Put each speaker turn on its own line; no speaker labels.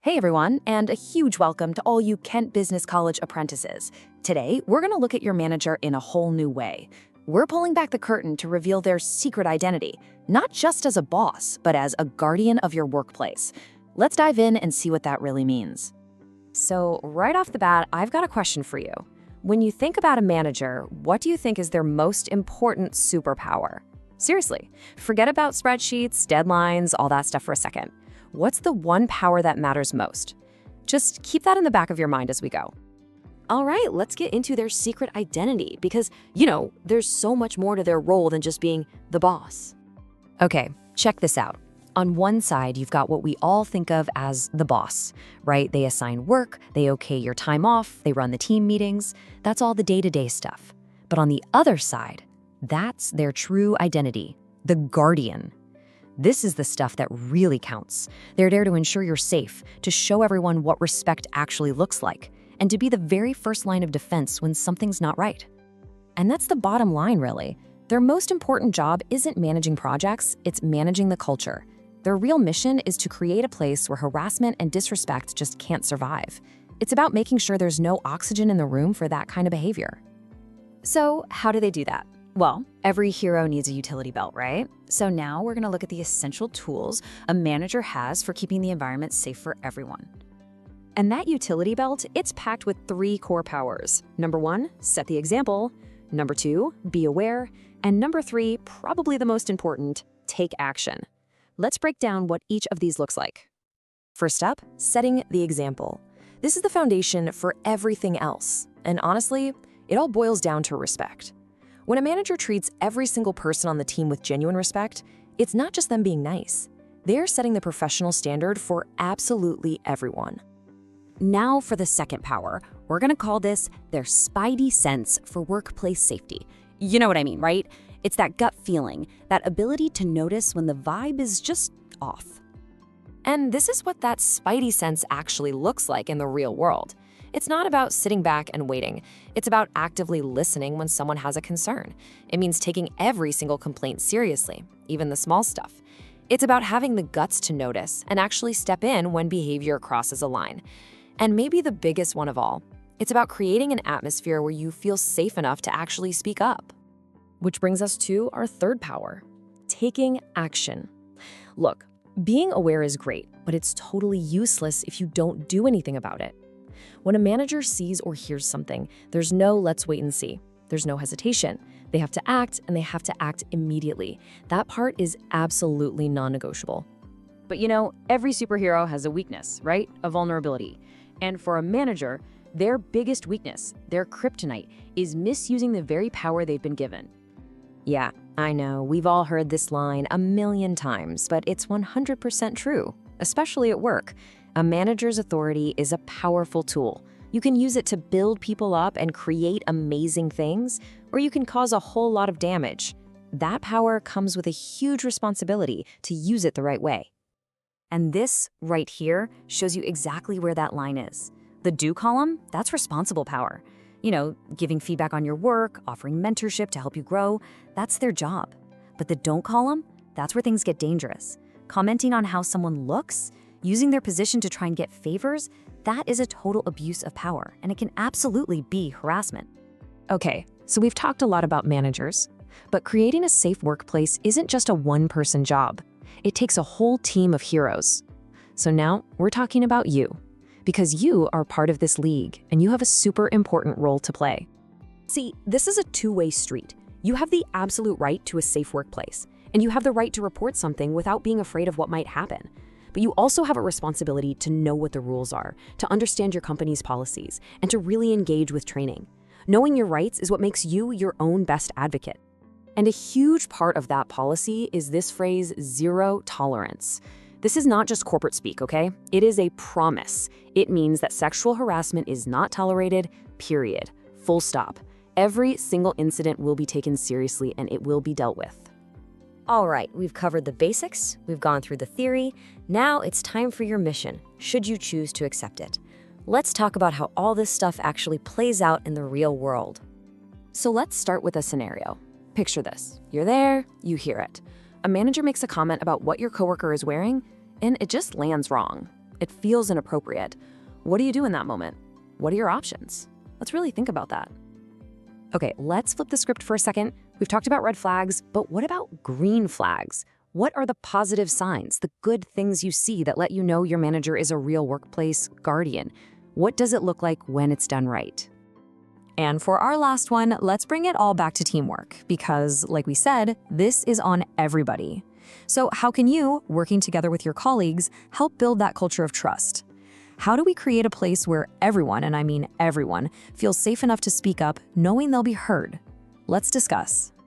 Hey everyone, and a huge welcome to all you Kent Business College apprentices. Today, we're going to look at your manager in a whole new way. We're pulling back the curtain to reveal their secret identity, not just as a boss, but as a guardian of your workplace. Let's dive in and see what that really means. So, right off the bat, I've got a question for you. When you think about a manager, what do you think is their most important superpower? Seriously, forget about spreadsheets, deadlines, all that stuff for a second. What's the one power that matters most? Just keep that in the back of your mind as we go. All right, let's get into their secret identity because, there's so much more to their role than just being the boss. Okay, check this out. On one side, you've got what we all think of as the boss, right? They assign work, they okay your time off, they run the team meetings. That's all the day-to-day stuff. But on the other side, that's their true identity, the guardian. This is the stuff that really counts. They're there to ensure you're safe, to show everyone what respect actually looks like, and to be the very first line of defense when something's not right. And that's the bottom line, really. Their most important job isn't managing projects, it's managing the culture. Their real mission is to create a place where harassment and disrespect just can't survive. It's about making sure there's no oxygen in the room for that kind of behavior. So, how do they do that? Well, every hero needs a utility belt, right? So now we're going to look at the essential tools a manager has for keeping the environment safe for everyone. And that utility belt, it's packed with 3 core powers. Number 1, set the example. Number 2, be aware. And number 3, probably the most important, take action. Let's break down what each of these looks like. First up, setting the example. This is the foundation for everything else. And honestly, it all boils down to respect. When a manager treats every single person on the team with genuine respect, it's not just them being nice. They're setting the professional standard for absolutely everyone. Now for the second power, we're gonna call this their spidey sense for workplace safety. You know what I mean, right? It's that gut feeling, that ability to notice when the vibe is just off. And this is what that spidey sense actually looks like in the real world. It's not about sitting back and waiting. It's about actively listening when someone has a concern. It means taking every single complaint seriously, even the small stuff. It's about having the guts to notice and actually step in when behavior crosses a line. And maybe the biggest one of all, it's about creating an atmosphere where you feel safe enough to actually speak up. Which brings us to our third power, taking action. Look, being aware is great, but it's totally useless if you don't do anything about it. When a manager sees or hears something, there's no let's wait and see. There's no hesitation. They have to act, and they have to act immediately. That part is absolutely non-negotiable. But every superhero has a weakness, right? A vulnerability. And for a manager, their biggest weakness, their kryptonite, is misusing the very power they've been given. Yeah, I know, we've all heard this line a million times, but it's 100% true, especially at work. A manager's authority is a powerful tool. You can use it to build people up and create amazing things, or you can cause a whole lot of damage. That power comes with a huge responsibility to use it the right way. And this right here shows you exactly where that line is. The do column, that's responsible power. Giving feedback on your work, offering mentorship to help you grow, that's their job. But the don't column, that's where things get dangerous. Commenting on how someone looks, using their position to try and get favors, that is a total abuse of power, and it can absolutely be harassment. Okay, so we've talked a lot about managers, but creating a safe workplace isn't just a one-person job. It takes a whole team of heroes. So now we're talking about you, because you are part of this league, and you have a super important role to play. See, this is a two-way street. You have the absolute right to a safe workplace, and you have the right to report something without being afraid of what might happen. But you also have a responsibility to know what the rules are, to understand your company's policies, and to really engage with training. Knowing your rights is what makes you your own best advocate. And a huge part of that policy is this phrase, zero tolerance. This is not just corporate speak, okay? It is a promise. It means that sexual harassment is not tolerated, period. Full stop. Every single incident will be taken seriously and it will be dealt with. All right, we've covered the basics, we've gone through the theory. Now it's time for your mission, should you choose to accept it. Let's talk about how all this stuff actually plays out in the real world. So let's start with a scenario. Picture this. You're there, you hear it. A manager makes a comment about what your coworker is wearing, and it just lands wrong. It feels inappropriate. What do you do in that moment? What are your options? Let's really think about that. Okay, let's flip the script for a second. We've talked about red flags, but what about green flags? What are the positive signs, the good things you see that let you know your manager is a real workplace guardian? What does it look like when it's done right? And for our last one, let's bring it all back to teamwork because, like we said, this is on everybody. So how can you, working together with your colleagues, help build that culture of trust? How do we create a place where everyone, and I mean everyone, feels safe enough to speak up knowing they'll be heard? Let's discuss.